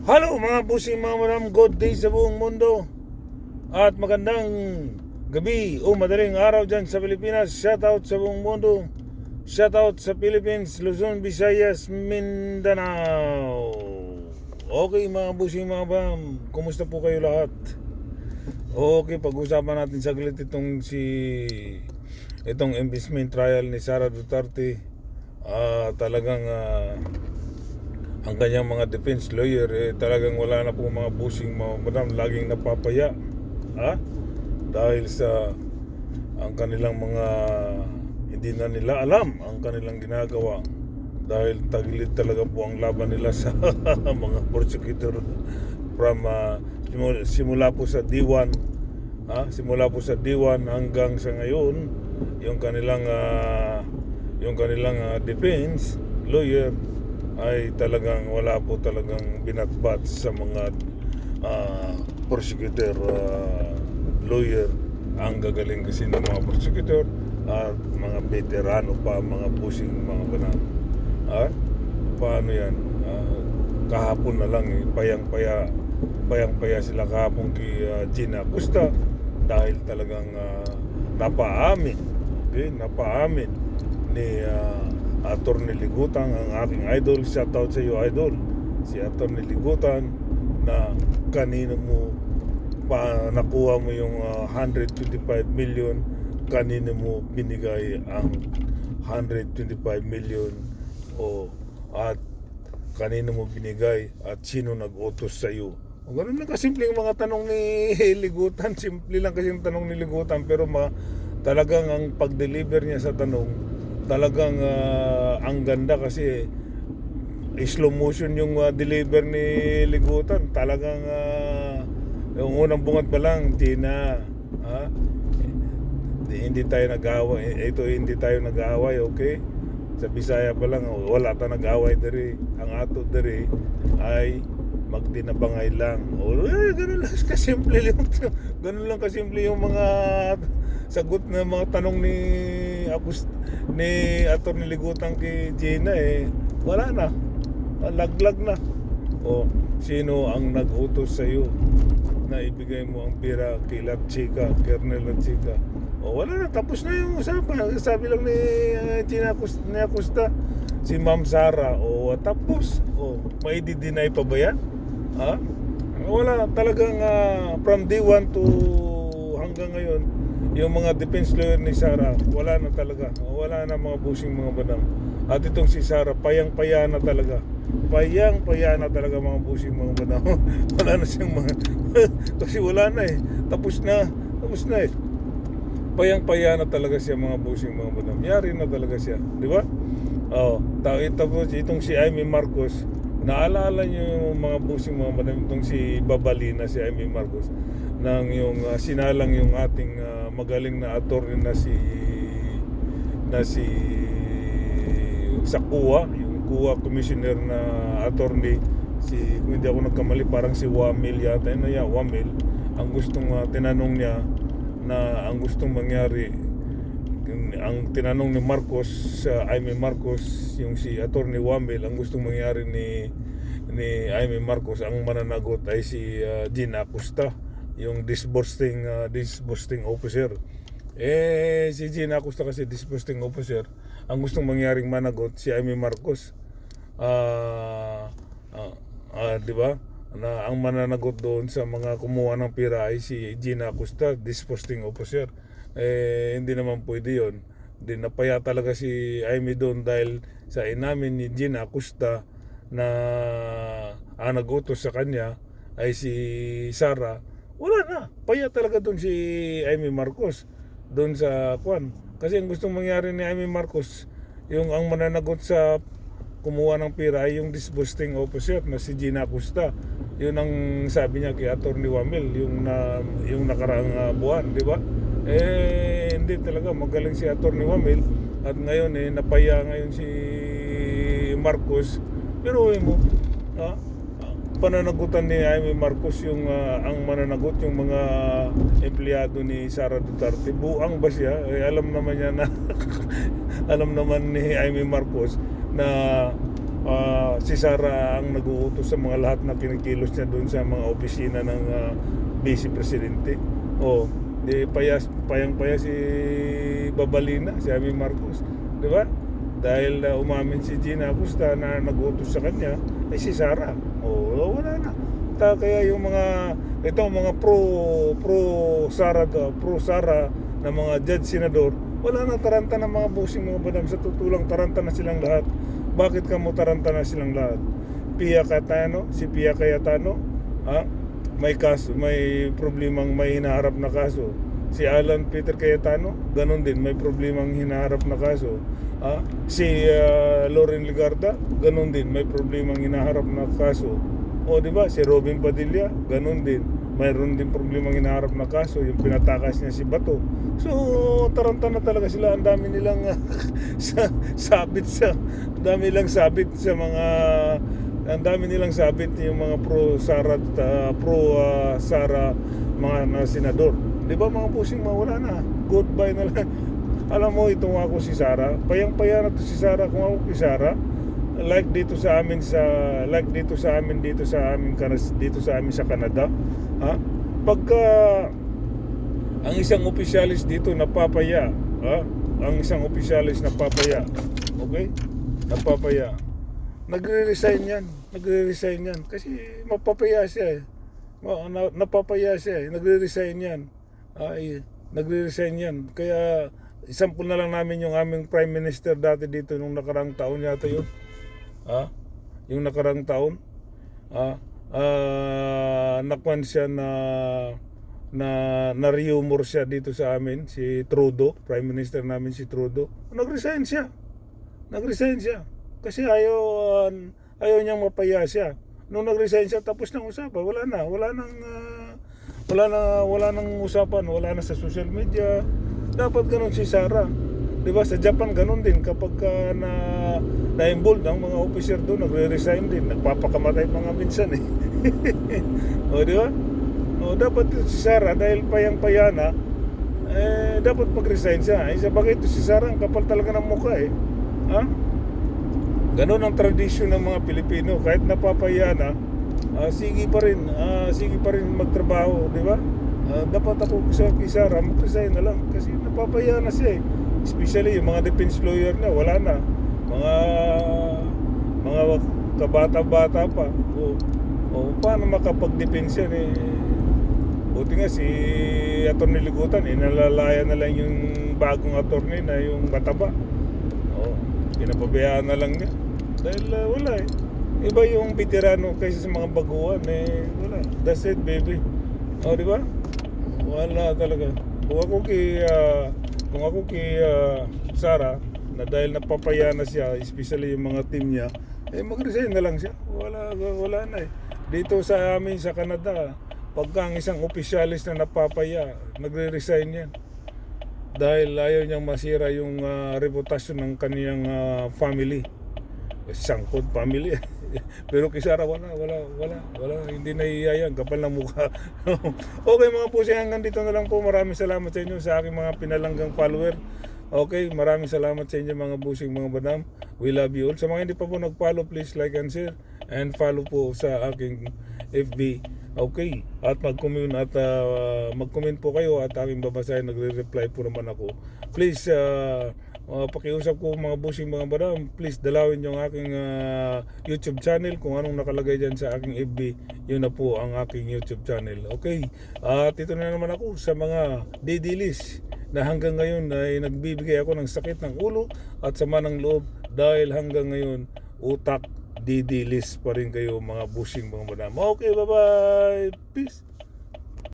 Hello mga busing mga madam, good day sa buong mundo at magandang gabi o madaling araw dyan sa Pilipinas. Shoutout sa buong mundo, shoutout sa Philippines, Luzon, Visayas, Mindanao. Okay mga busing mga madam, kumusta po kayo lahat? Okay, pag-usapan natin saglit itong impeachment trial ni Sara Duterte. Talagang ang kanyang mga defense lawyer talagang wala na po mga busing mga madam, laging napapaya dahil sa ang kanilang mga hindi na nila alam ang kanilang ginagawa, dahil tagilid talaga po ang laban nila sa mga prosecutor from simula po sa D1 hanggang sa ngayon. Yung kanilang defense lawyer ay talagang wala po talagang binatbat sa mga prosecutor lawyer. Ang gagaling kasi ng mga prosecutor at mga veterano pa, mga busing mga banal. Paano yan? Kahapon na lang payang-paya sila kahapon kay Gina Acosta dahil talagang napaamin ni Atty. Ligutan, ang aking idol. Shoutout sa iyo, idol, si Atty. Ligutan, na kanino mo pa nakuha mo yung 125 million, kanino mo binigay ang 125 million at kanino mo binigay at sino nag-utos sa iyo. Ganun lang kasimple yung mga tanong ni Ligutan. Simple lang kasi yung tanong ni Ligutan, pero talagang ang pag-deliver niya sa tanong talagang ang ganda kasi slow motion yung deliver ni Ligutan. Talagang yung unang bungat pa lang, Gina, hindi tayo nag-aaway. Hindi tayo nag-aaway, okay? Sa Bisaya pa lang, wala tayong nag-aaway diri. Ang ato diri ay magtinabangay lang. Ganun lang kasimple yung mga sagot na mga tanong ni Atty. Ligutan kay Gina. Wala na, laglag na. Sino ang nag-utos sa iyo na ibigay mo ang pera kay Colonel Lachica? Wala na, tapos na yung usapan. Sabi lang ni Gina Acosta, si Ma'am Sara, tapos may di-deny pa ba yan? Wala talagang from day 1 to hanggang ngayon, yung mga defense lawyer ni Sara, wala na talaga. Wala na mga busing mga badam. At itong si Sara, payang-paya na talaga. Payang-paya na talaga mga busing mga badam. Wala na siyang mga kasi wala na Tapos na Payang-paya na talaga siya mga busing mga badam. Yari na talaga siya, di ba? Tapos itong si Amy Marcos, naalala niyo yung mga busing mga badam, itong si Babalina, si Amy Marcos, nang yung sinalang yung ating magaling na attorney na si sa CUA, yung CUA commissioner na attorney, kung hindi ako nagkamali, parang si Wamil yata. Wamil, ang gustong tinanong niya na ang gustong mangyari, ang tinanong ni Marcos sa Amy Marcos, yung si Atty. Wamil, ang gustong mangyari ni Amy Marcos, ang mananagot ay si Gina Acosta, yung disbursing officer. Si Gina Acosta kasi disbursing officer, ang gustong mangyaring managot si Amy Marcos. Di ba? Na ang mananagot doon sa mga kumuha ng pera ay si Gina Acosta, disbursing officer. Hindi naman pwede yun. Napaya talaga si Amy doon dahil sa inamin ni Gina Acosta na ang nag-utos sa kanya ay si Sara. Wala na, paya talaga doon si Amy Marcos doon sa kwan. Kasi ang gustong mangyari ni Amy Marcos, yung ang mananagot sa kumuha ng pera ay yung disbursing officer na si Gina Acosta. Yun ang sabi niya kay Atty. Wamil yung nakaraang buwan, di ba? Hindi talaga magaling si Atty. Wamil, at ngayon napaya ngayon si Marcos. Pero mo, pananagutan ni Amy Marcos yung ang mananagot yung mga empleyado ni Sara Duterte. Buang ba siya? Alam naman niya na alam naman ni Amy Marcos na si Sara ang nag-uutos sa mga lahat na kinikilos niya doon sa mga opisina ng Vice Presidente. O, di payang-paya si Babalina, si Amy Marcos, di ba? Dahil umamin si Gina Acosta na nag-uutos sa kanya, ay si Sara. O, wala na. Kaya yung mga pro Sara na mga judge, senador, wala na, taranta ng mga busing mga badam. Sa tutulang taranta na silang lahat. Bakit ka mo taranta na silang lahat? Si Pia Cayetano, may problemang may hinaharap na kaso. Si Alan Peter Cayetano, ganun din, may problemang hinaharap na kaso. Si Loren Legarda, ganun din, may problemang hinaharap na kaso. O di ba, si Robin Padilla, ganun din, mayroon din problemang hinaharap na kaso, yung pinatakas niya si Bato. So taranta na talaga sila. Ang dami nilang sabit yung mga pro Sara mga na senador. Di ba mga pusing, mawala na, goodbye na lang. Alam mo, itong ako si Sara, payang-paya na to si Sara. Kung ako si Sara, dito sa amin sa Canada, pagka ang isang opisyalis dito napapaya, okay, nagre-resign yan kasi mapapaya siya nagre-resign yan. Kaya isampul na lang namin yung aming Prime Minister dati dito nung nakarang taon yata yun. Yung nakarang taon, nakwan siya na re-humor siya dito sa amin, si Trudeau, Prime Minister namin si Trudeau. Nag-resign siya kasi ayaw niyang mapaya siya. Nung nag-resign siya, tapos nang usapan, wala nang usapan, wala na sa social media. Dapat ganun si Sara. Diba, sa Japan ganun din, kapag na-involved ang mga officer doon, nagre-resign din, nagpapakamatay mga minsan O diba? O, dapat si Sara, dahil payang-paya na, dapat mag-resign siya. Sa bagay ito si Sara, ang kapal talaga ng mukha Ganun ang tradisyon ng mga Pilipino. Kahit napapaya na, sige pa rin magtrabaho, di ba? Dapat ako sa Sara, mag-resign na lang kasi napapaya na siya Especially yung mga defense lawyer na, wala na. Mga kabata-bata pa. Paano makapag-defense yan Buti nga si Atty. Ligutan, nalalaya na lang yung bagong attorney na yung mataba. Pinapabayaan na lang niya. Dahil wala Iba yung veterano kaysa sa mga baguhan wala. That's it, baby. Di ba? Wala talaga. Kung ako kay Sara, na dahil napapaya na siya, especially yung mga team niya, mag-resign na lang siya. Wala na Dito sa amin sa Canada, pagka ang isang opisyalis na napapaya, nagre-resign yan. Dahil ayaw niyang masira yung reputasyon ng kaniyang family. Sangkot family. Pero kay Sara wala, hindi nahihiya, kapal ng mukha. Okay mga pusing, hanggang dito na lang po. Maraming salamat sa inyo, sa aking mga pinalanggang follower. Okay, maraming salamat sa inyo mga busing, mga badam. We love you all. Sa mga hindi pa po nag-follow, please like and share, and follow po sa aking FB. Okay, at mag-comment po kayo at aking babasahin, nagre-reply po naman ako. Please, pakiusap ko mga busing, mga badam, please dalawin yung aking YouTube channel. Kung anong nakalagay dyan sa aking FB, yun na po ang aking YouTube channel. Okay, at ito na naman ako sa mga didilis na hanggang ngayon ay nagbibigay ako ng sakit ng ulo at sama ng loob, dahil hanggang ngayon utak didilis pa rin kayo mga busing, mga madam. Okay, bye-bye. Peace.